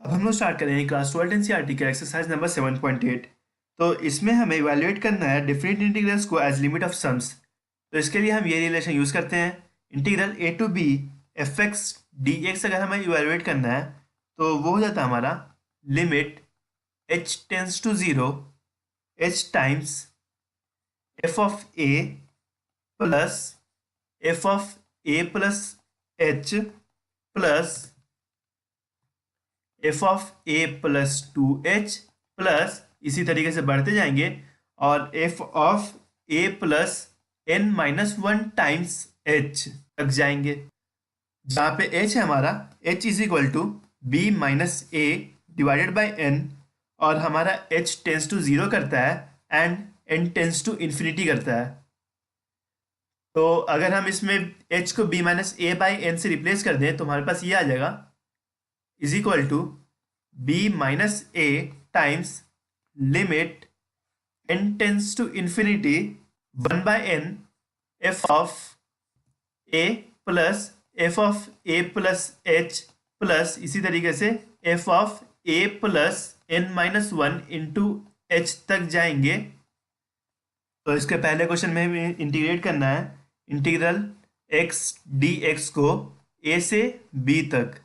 अब हम लोग स्टार्ट करेंगे क्लास 12 एनसीईआरटी का एक्सरसाइज नंबर 7.8। तो इसमें हमें इवैल्यूएट करना है डिफरेंट इंटीग्रल्स को एज लिमिट ऑफ सम्स। तो इसके लिए हम ये रिलेशन यूज करते हैं, integral a to b f x d x. अगर हमें इवैल्यूएट करना है तो वो हो जाता है हमारा limit H tends to zero H times f of A plus F of A plus H plus F of A plus two H plus इसी तरीके से बढ़ते जाएंगे और F of A plus N minus one times H तक जाएंगे, जहाँ पे एच है हमारा h is equal to B minus a divided by n, और हमारा एच टेंस टू जीरो करता है and N tends to infinity करता है। तो अगर हम इसमें एच को b minus A by n से रिप्लेस कर दें तो हमारे पास ये आ जाएगा is equal to B minus A times limit N tends to infinity one by n F of A plus F of A plus H plus इसी तरीके से f of A plus N minus one into h तक जाएंगे। तो इसके पहले question में हमें इंटीग्रेट करना है इंटीग्रल एक्स डी एक्स को ए से बी तक।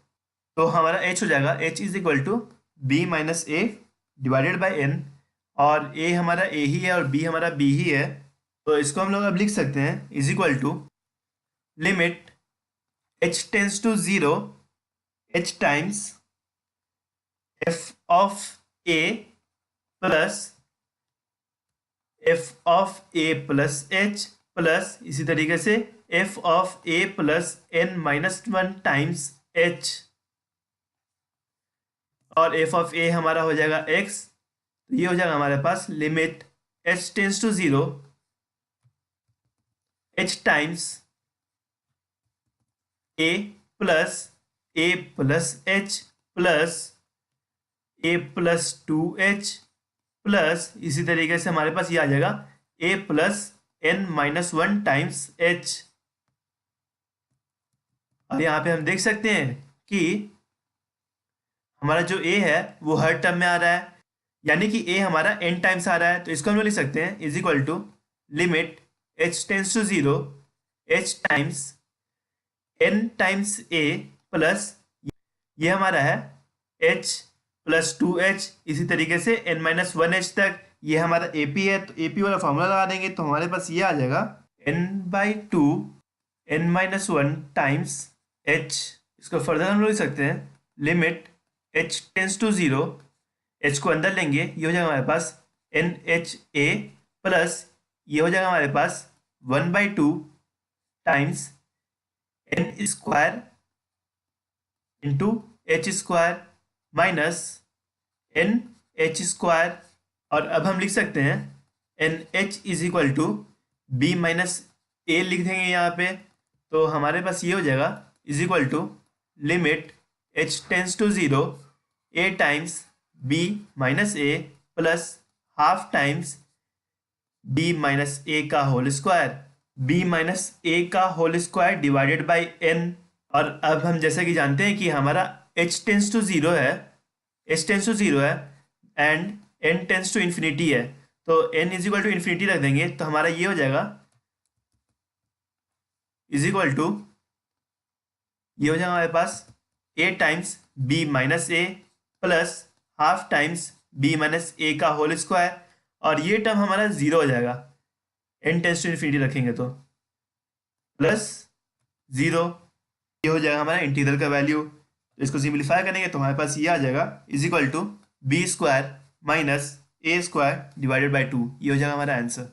तो हमारा h हो जाएगा h is equal to B minus a divided by n, और a हमारा a ही है और b हमारा b ही है। तो इसको हम लोग अब लिख सकते हैं is equal to limit h tends to zero h times f of a plus f of a plus h plus इसी तरीके से f of a plus n minus one times h, और एफ ऑफ ए हमारा हो जाएगा X. तो ये हो जाएगा हमारे पास limit H tends to zero H times A plus H plus A plus two H plus इसी तरीके से हमारे पास ये आ जाएगा A plus N minus one times H. अब यहाँ पे हम देख सकते हैं कि हमारा जो a है वो हर टर्म में आ रहा है, यानी कि a हमारा n टाइम्स आ रहा है। तो इसको हम लोग लिख सकते हैं is equal to limit h tends to zero h times n times a plus ये हमारा है h प्लस टू एच, इसी तरीके से n माइनस वन एच तक। ये हमारा AP है तो AP वाला फॉर्मूला लगा देंगे तो हमारे पास ये आ जाएगा n by two n minus one times h। इसको फर्दर हम लोग लिख सकते हैं limit h tends to zero h को अंदर लेंगे, ये हो जाएगा हमारे पास एन एच ए प्लस ये हो जाएगा हमारे पास one by two times N square into H square minus N H square. और अब हम लिख सकते हैं N H is equal to B minus A लिख देंगे यहाँ पे। तो हमारे पास ये हो जाएगा is equal to limit h tends to zero a times b minus A plus half times b minus A का whole square, b minus A का whole square divided by n। और अब हम जैसा कि जानते हैं कि हमारा h टेंस टू जीरो है, h टेंस टू जीरो है and n tends to infinity है। तो n is equal to infinity रख देंगे तो हमारा ये हो जाएगा इज इक्वल टू ये हो जाएगा हमारे पास a times b minus A plus half times b minus A का होल स्क्वायर, और ये टर्म हमारा जीरो हो जाएगा n टेंस टू इन्फिनिटी रखेंगे तो प्लस जीरो। ये हो जाएगा हमारा इंटीग्रल का वैल्यू। तो इसको सिंप्लीफाई करेंगे तो हमारे पास ये आ जाएगा is equal to b square minus a square divided by two. ये हो जाएगा हमारा आंसर।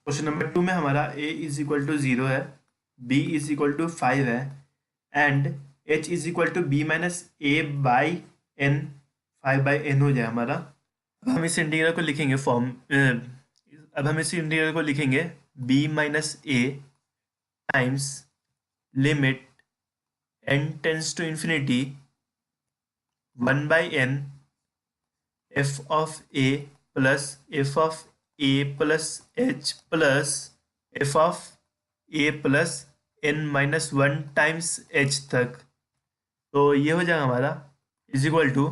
क्वेश्चन नंबर 2 में हमारा a is equal to zero है, b is equal to five है and h is equal to B minus A by N, five by N हो जाए हमारा। अब हम इस इंटीग्रल को लिखेंगे अब हम इस इंटीग्रल को लिखेंगे b minus A times limit n tends to infinity one by N F of A plus F of A plus H plus F of A plus N minus one times H तक। तो ये हो जाएगा हमारा is equal to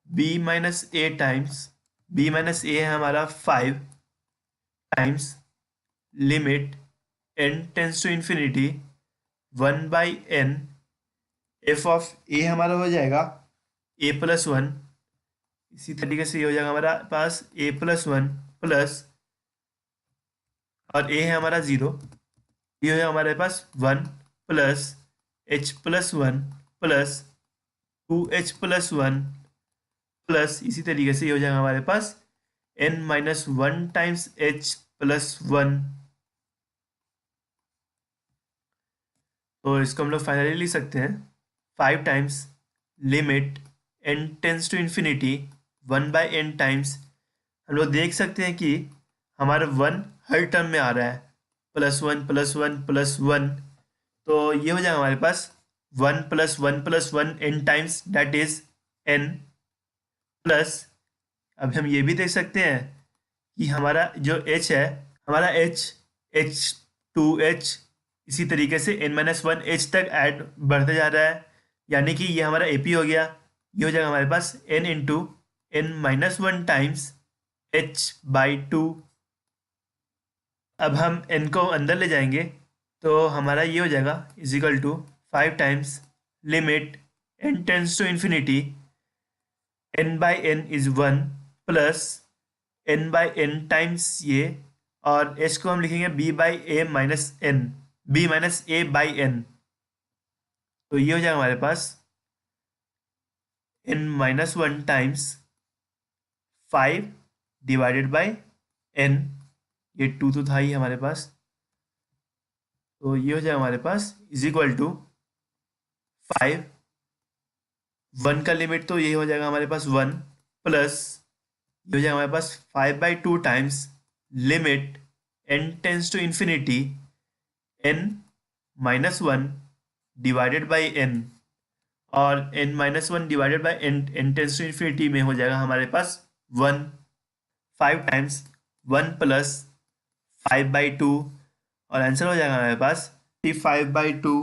B minus A times, B minus A है हमारा 5 times limit N tends to infinity 1/n, F of A हमारा हो जाएगा a+1। इसी तरीके से ये हो जाएगा हमारा पास a+1 प्लस, और a है हमारा 0, ये है हमारे पास 1 plus h+1 plus 2h+1 plus, इसी तरीके से ये हो जाएगा हमारे पास n-1 टाइम्स h+1। तो इसको हम लोग फाइनली लिख सकते हैं 5 times limit n tends to infinity 1/n times. हम लोग देख सकते हैं कि हमारा 1 हर टर्म में आ रहा है, +1 +1 +1। तो ये हो जाएगा हमारे पास 1 + 1 + 1 n times, that is n plus. अब हम ये भी देख सकते हैं कि हमारा जो h है, हमारा h, इसी तरीके से n-1 h तक ऐड बढ़ते जा रहा है, यानी कि ये हमारा AP हो गया। ये हो जाएगा हमारे पास n into n-1 times h/2। अब हम n को अंदर ले जाएंगे तो हमारा ये हो जाएगा is equal to 5 times limit n tends to infinity n/n is 1 plus n/n times ये, और h को हम लिखेंगे b/a-n, b-a/n। तो ये हो जाएगा हमारे पास n-1 times 5 divided by n, ये 2 तो था ही हमारे पास। तो ये हो जाएगा हमारे पास इज इक्वल टू 5, 1 का लिमिट तो ये हो जाएगा हमारे पास 1 प्लस, ये हो जाएगा हमारे पास 5/2 times limit n tends to infinity n-1 divided by n, और n-1 divided by n tends to infinity में हो जाएगा हमारे पास 1। 5 टाइम्स 1 प्लस 5/2, और आंसर हो जाएगा हमारे पास 5/2।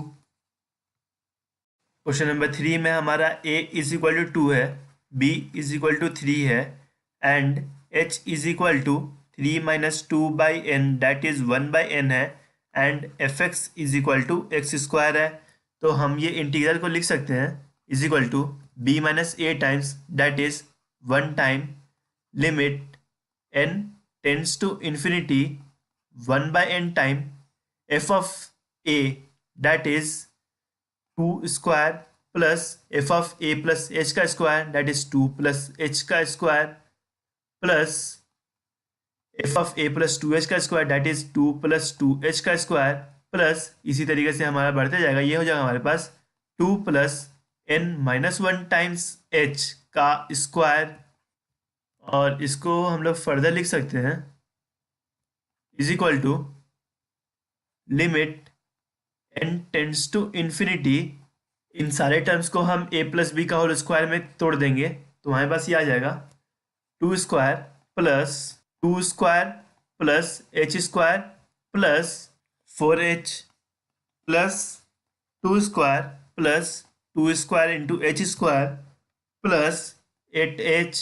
क्वेश्चन नंबर 3 में हमारा a इज इक्वल टू 2 है, b इज इक्वल टू 3 है, and h is equal to 3 minus 2/n that is 1/n है, and fx is equal to X square है। तो हम ये इंटीग्रल को लिख सकते हैं is equal to b minus A times that is 1 time limit n tends to infinity 1/n time f of a that is 2 square plus F of A plus H का square that is 2 plus H का square plus F of A plus 2h का square that is 2 plus 2h का square plus, इसी तरीके से हमारा बढ़ते जाएगा। ये हो जाएगा हमारे पास 2 प्लस n-1 टाइम्स h का स्क्वायर, और इसको हम लोग फर्दर लिख सकते हैं is equal to limit n tends to infinity. इन सारे टर्म्स को हम a प्लस बी का होल स्क्वायर में तोड़ देंगे तो हमारे पास ये आ जाएगा 2 square plus 2 square plus h square plus 4h plus 2 square plus 2 square into h square plus 8h।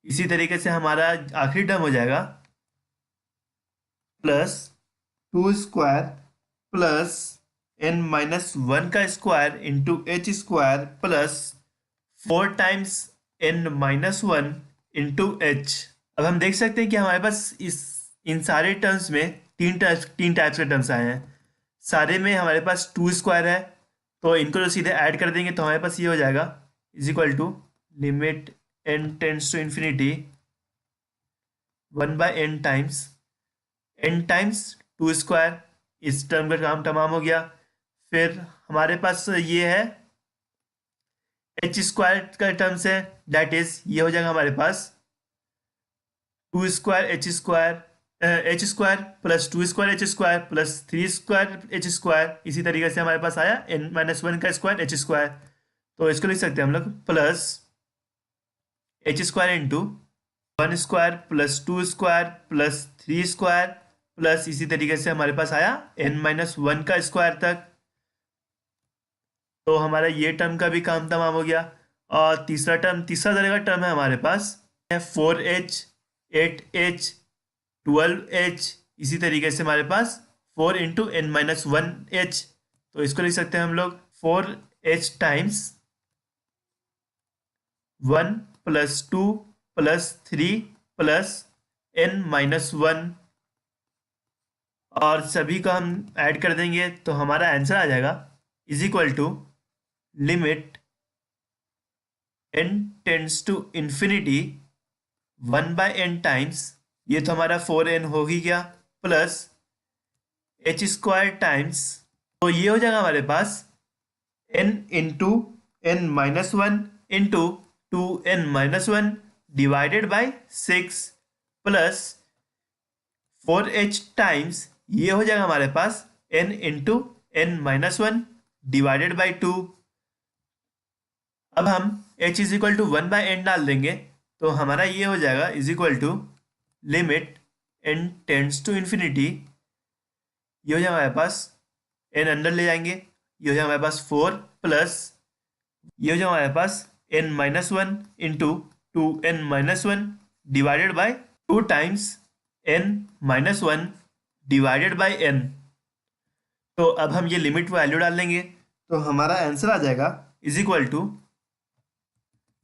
इसी तरीके से हमारा आखिरी टर्म हो जाएगा प्लस 2 स्क्वायर प्लस n-1 का square into h square plus 4 times n-1 into h। अब हम देख सकते हैं कि हमारे पास इन सारे टर्म्स में तीन टाइप्स के टर्म्स आए हैं। सारे में हमारे पास 2 स्क्वायर है, तो इनको जो सीधे ऐड कर देंगे तो हमारे पास ये हो जाएगा is equal to limit n tends to infinity 1/n times n times 2 square. इस टर्म का काम तमाम हो गया। फिर हमारे पास ये है h स्क्वायर का टर्म्स है, दैट इज ये हो जाएगा हमारे पास 2 square h square plus 2 square h square plus 3 square h square. इसी तरीके से हमारे पास आया n-1 का स्क्वायर h स्क्वायर। तो इसको लिख सकते हैं हम लोग plus h square into 1 square plus 2 square plus 3 square plus, इसी तरीके से हमारे पास आया n-1 का स्क्वायर तक। तो हमारा ये टर्म का भी काम तमाम हो गया। और तीसरा तरह का टर्म है हमारे पास है 4h, 8h, 12h। इसी तरीके से हमारे पास 4 × n−1h। तो इसको लिख सकते हैं हम लोग 4h टाइम्स 1 + 2 + 3 + n−1। और सभी का हम ऐड कर देंगे तो हमारा आंसर आ जाएगा is equal to limit n tends to infinity 1/n times, ये तो हमारा 4n हो ही गया, प्लस h² टाइम्स, तो ये हो जाएगा हमारे पास n × n−1 × 2n−1 /6 plus 4h times, ये हो जाएगा हमारे पास n × n−1 / 2। अब हम h = 1/n डाल देंगे तो हमारा ये हो जाएगा is equal to limit n tends to infinity, ये हो जाएगा हमारे पास n अंदर ले जाएंगे, ये हो जाएगा हमारे पास 4 प्लस ये हो जाएगा हमारे पास n−1 × 2n−1 /2 times n−1 /n। तो अब हम ये लिमिट वैल्यू डाल देंगे तो हमारा आंसर आ जाएगा इज इक्वल टू,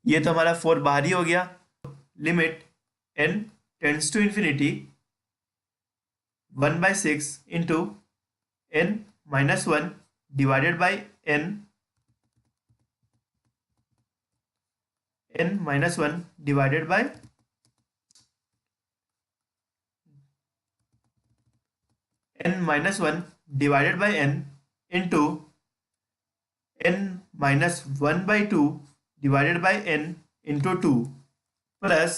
ये तो हमारा 4 बाहर ही हो गया, limit n tends to infinity 1/6 into n−1 /n, n−1 divided by n into n−1/2 divided by n into 2 plus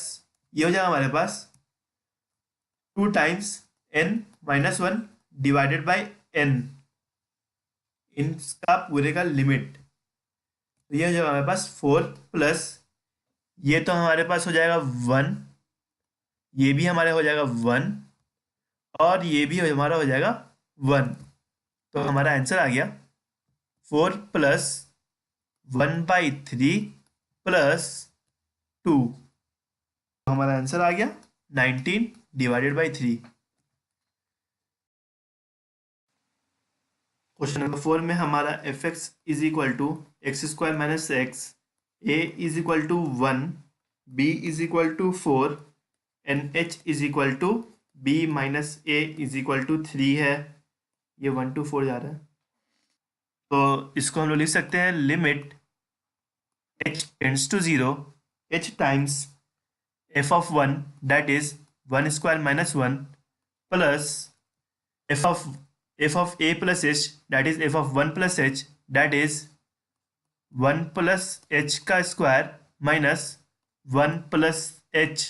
ये हो जाएगा हमारे पास 2 times n−1 divided by n, इनका पूरे का लिमिट, तो ये हो जाएगा हमारे पास 4 प्लस ये तो हमारे पास हो जाएगा 1, ये भी हमारे हो जाएगा 1 और ये भी हमारा हो जाएगा 1। तो हमारा आंसर आ गया 4 + 1/3 प्लस 2, तो हमारा आंसर आ गया 19 / 3। क्वेश्चन नंबर 4 में हमारा f(x) = x² - x, a = 1, b = 4 and h = b - a = 3 है। ये 1 to 4 जा रहा है, तो इसको हम लोग लिख सकते हैं limit h tends to 0 h times f(1) that is 1² - 1 plus f(a + h) that is f(1 + h) that is 1 + h² minus 1 + h,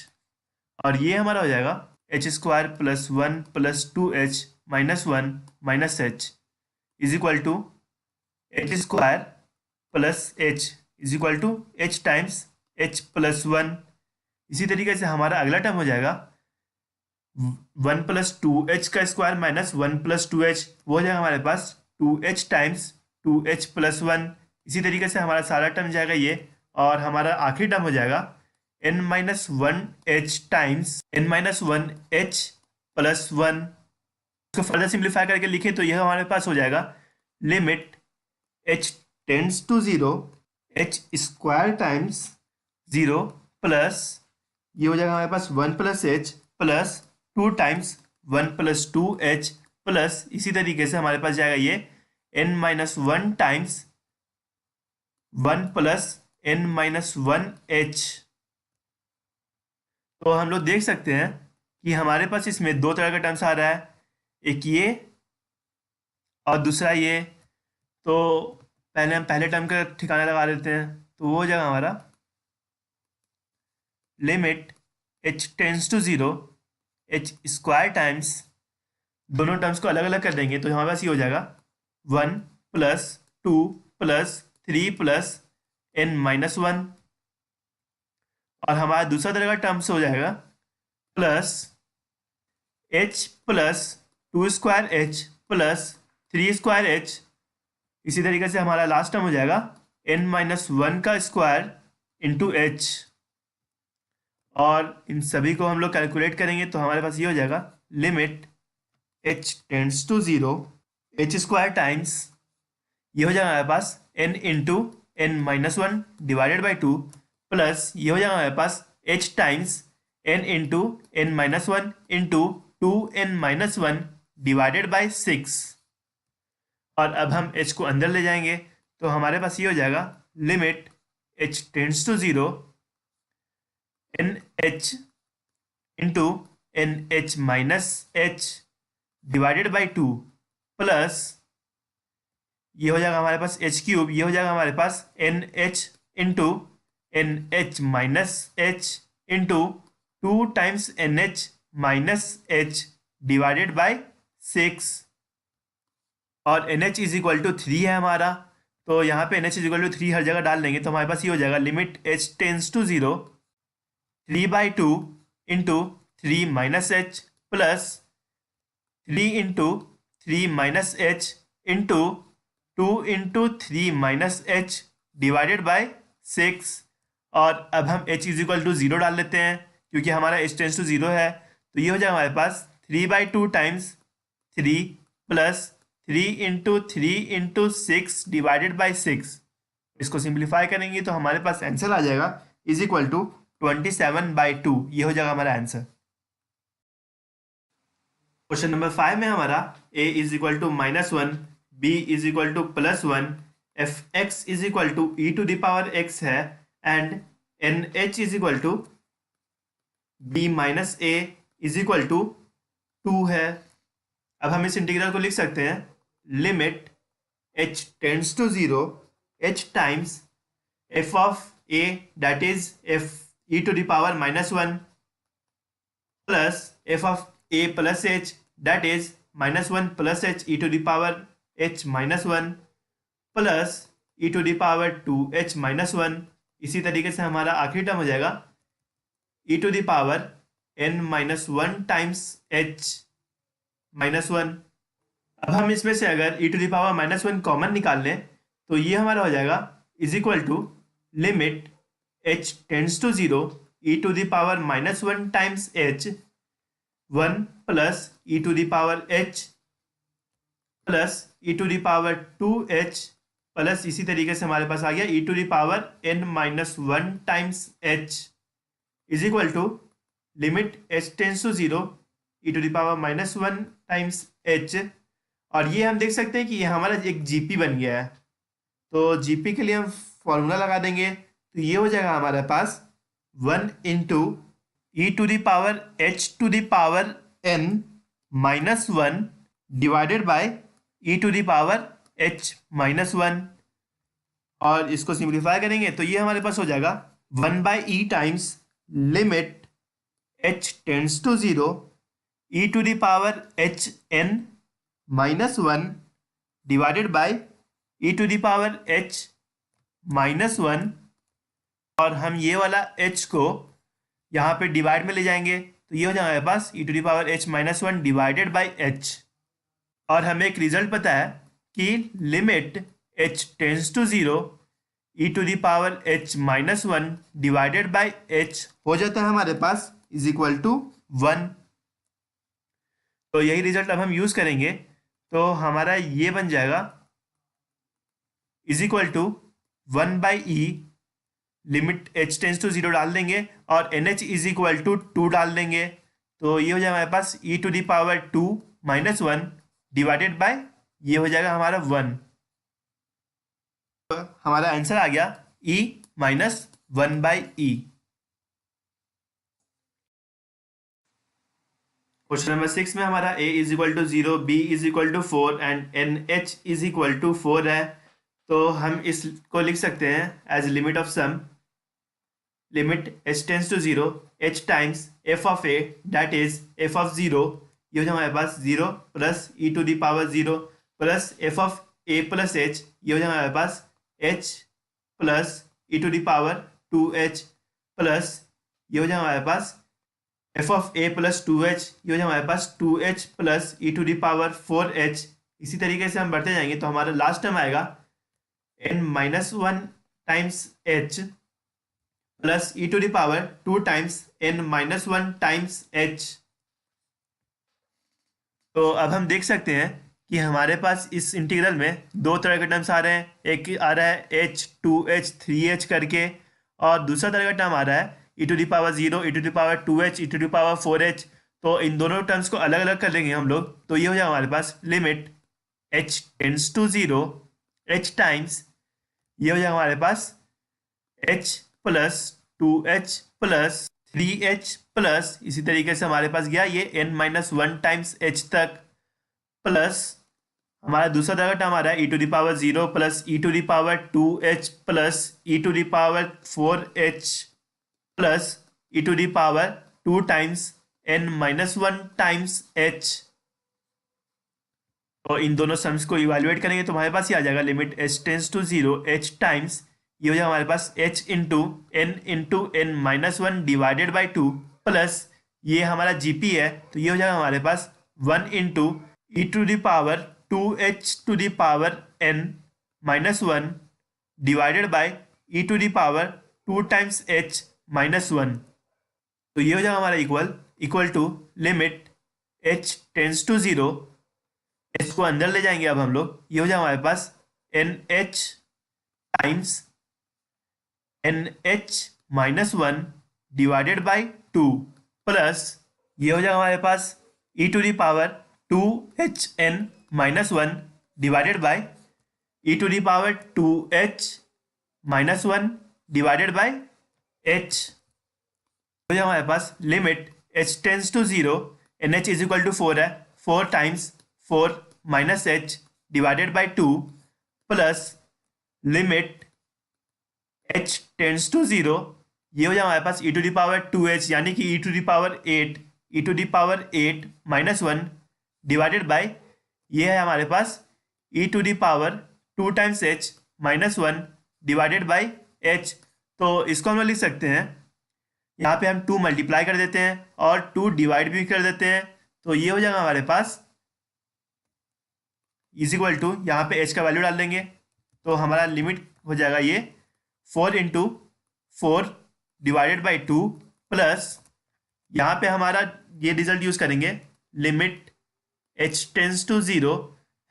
और ये हमारा हो जाएगा h² + 1 + 2h - 1 - h is equal to h² + h is equal to h times h + 1। इसी तरीके से हमारा अगला टर्म हो जाएगा 1 + 2h² माइनस 1 + 2h, वो हो जाएगा हमारे पास 2h टाइम्स 2h + 1। इसी तरीके से हमारा सारा टर्म जाएगा ये, और हमारा आखिरी टर्म हो जाएगा n-1h टाइम्स n-1h + 1। इसको फर्दर सिंप्लीफाई करके लिखे तो यह हमारे पास हो जाएगा limit h tends to 0 h² times 0 plus ये हो जाएगा हमारे पास 1 + h plus 2 times 1 + 2h plus इसी तरीके से हमारे पास जाएगा ये n-1 टाइम्स 1 + n-1h। तो हम लोग देख सकते हैं कि हमारे पास इसमें दो तरह का टर्म्स आ रहा है, एक ये और दूसरा ये। तो पहले हम पहले टर्म का ठिकाना लगा देते हैं, तो वो हो जाएगा हमारा limit h tends to 0 h² times, दोनों टर्म्स को अलग अलग कर देंगे तो हमारे पास ये हो जाएगा 1 + 2 + 3 + n-1, और हमारा दूसरा तरह का टर्म्स हो जाएगा प्लस h + 2² h + 3² h इसी तरीके से हमारा लास्ट टर्म हो जाएगा n-1 का स्क्वायर इंटू एच, और इन सभी को हम लोग कैलकुलेट करेंगे तो हमारे पास ये हो जाएगा limit h tends to 0 h square times ये हो जाएगा हमारे पास n into n-1 divided by 2 plus ये हो जाएगा हमारे पास h times n into n-1 into 2n-1 divided by 6। और अब हम h को अंदर ले जाएंगे तो हमारे पास ये हो जाएगा limit h tends to 0 n H into N H minus H divided by 2 plus ये हो जाएगा हमारे पास एच क्यूब, ये हो जाएगा हमारे पास N H into N H minus H into 2 times N H minus H divided by 6। और N H is equal to 3 है हमारा, तो यहाँ पे N H is equal to 3 हर जगह डाल देंगे तो हमारे पास ये हो जाएगा limit H tends to 0 3/2 into 3 minus H plus 3 into 3 minus H into 2 into 3 minus H divided by 6। और अब हम h इज इक्वल टू 0 डाल लेते हैं क्योंकि हमारा h टेंस टू 0 है, तो ये हो जाएगा हमारे पास 3/2 times 3 plus 3 into 3 into 6 divided by 6। इसको सिंप्लीफाई करेंगे तो हमारे पास आंसर आ जाएगा इज इक्वल टू 27/2। ये हो जाएगा हमारा आंसर। क्वेश्चन नंबर 5 में हमारा a is equal to -1, b is equal to +1, f x is equal to e to the power x है and n H is equal to b minus a is equal to 2 है। अब हम इस integral को लिख सकते हैं limit h tends to 0 h times f of a that is f e to the power -1 plus f of a plus h that is -1 plus h e to the power h -1 plus e to the power 2h -1। इसी तरीके से हमारा आखिरी term हो जाएगा e to the power n-1 times h -1। अब हम इसमें से अगर e to the power -1 common निकाल लें तो ये हमारा हो जाएगा is equal to limit h tends to 0 e to the power -1 times h 1 plus e to the power h plus e to the power 2h plus इसी तरीके से हमारे पास आ गया e to the power n-1 times h is equal to limit h tends to 0 e to the power -1 times h। और ये हम देख सकते हैं कि ये हमारा एक जीपी बन गया है, तो जीपी के लिए हम फॉर्मूला लगा देंगे तो ये हो जाएगा हमारे पास 1 into e to the power h to the power n -1 divided by e to the power h -1। और इसको सिंप्लीफाई करेंगे तो ये हमारे पास हो जाएगा 1/e times limit h tends to 0 e to the power h n -1 divided by e to the power h -1। और हम ये वाला h को यहाँ पे डिवाइड में ले जाएंगे तो ये हो जाएगा हमारे पास e to the power h -1 divided by h। और हमें एक रिजल्ट पता है कि limit h tends to 0 e to the power h -1 divided by h हो जाता है हमारे पास इज इक्वल टू 1। तो यही रिजल्ट अब हम यूज करेंगे तो हमारा ये बन जाएगा is equal to 1/e limit h tends to 0 डाल देंगे और NH इज इक्वल टू 2 डाल देंगे तो ये हो जाएगा हमारे पास e to the power 2 -1 divided by ये हो जाएगा हमारा 1। तो हमारा आंसर आ गया e -1/e। क्वेश्चन नंबर 6 में हमारा a is equal to 0, b is equal to 4 and NH is equal to 4 है, तो हम इसको लिख सकते हैं as limit of sum limit h tends to 0 h times f of a that is f of 0, ये हो जाएगा हमारे पास 0 plus e to the power 0 plus f of a plus h, ये हो जाएगा हमारे पास h plus e to the power 2h plus ये हो जाएगा हमारे पास f of a plus 2h, ये हो जाएगा हमारे पास 2h plus e to the power 4h। इसी तरीके से हम बढ़ते जाएंगे तो हमारा लास्ट टर्म आएगा n minus one times h plus E to the power 2 times n minus one times h। तो अब हम देख सकते हैं कि हमारे पास इस इंटीग्रल में दो तरह के टर्म्स आ रहे हैं। एक आ रहा है h 2h 3h करके, और दूसरा तरह का टर्म आ रहा है E to the power 0 E to the power 2h E to the power 4h। तो इन दोनों टर्म्स को अलग अलग कर लेंगे हम लोग, तो ये हो जाएगा हमारे पास limit h tends to 0 h times, ये हो जाएगा हमारे पास h plus 2h plus 3h plus, इसी तरीके से हमारे पास गया ये n minus one times h तक, प्लस हमारा दूसरा तरह का टर्म आ रहा है E to the power 0 plus E to the power 2h plus E to the power 4h plus E to the power 2 times n minus one times h। और इन दोनों सम्स को इवेलुएट करेंगे तो हमारे पास ये आ जाएगा limit h tends to 0 h times, ये हो जाएगा हमारे पास h into n minus one divided by 2 plus ये हमारा gp है, तो ये हो जाएगा हमारे पास 1 into e to the power 2h to the power n minus one divided by e to the power 2 times h minus one. तो ये हो जाएगा हमारा equal to limit h tends to 0, इसको अंदर ले जाएंगे अब हम लोग, ये हो जाएगा हमारे पास NH times NH minus one divided by 2 plus ये हो जाएगा हमारे पास e to the power 2HN minus one divided by e to the power 2h minus one divided by h। हो जाएगा हमारे पास limit h tends to 0, NH is equal to 4 है, 4 times 4 minus h divided by 2 plus limit h tends to 0, ये हो जाएगा हमारे पास e to the power 2h यानी कि e to the power 8 e to the power 8 minus one divided by ये है हमारे पास e to the power 2 times h minus one divided by h। तो इसको हम लोग लिख सकते हैं, यहाँ पे हम 2 मल्टीप्लाई कर देते हैं और 2 डिवाइड भी कर देते हैं, तो ये हो जाएगा हमारे पास इज इक्वल टू, यहाँ पे h का वैल्यू डाल देंगे तो हमारा लिमिट हो जाएगा ये 4 इंटू 4 डिवाइडेड बाई 2 प्लस यहाँ पे हमारा ये रिजल्ट यूज करेंगे लिमिट h टेंस टू 0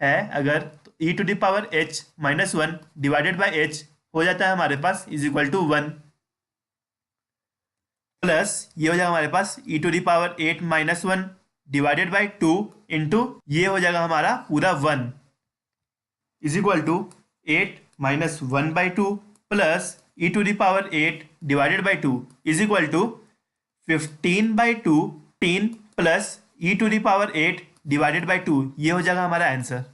है अगर, तो e to the power h minus one divided by h हो जाता है हमारे पास इज इक्वल टू 1 प्लस ये हो जाएगा हमारे पास e to the power 8 minus one divided by 2 into ये हो जाएगा हमारा पूरा 1 is equal to 8 minus one by 2 plus e to the power 8 divided by 2 is equal to 15 by 2 10 plus e to the power 8 divided by 2, ये हो जाएगा हमारा answer.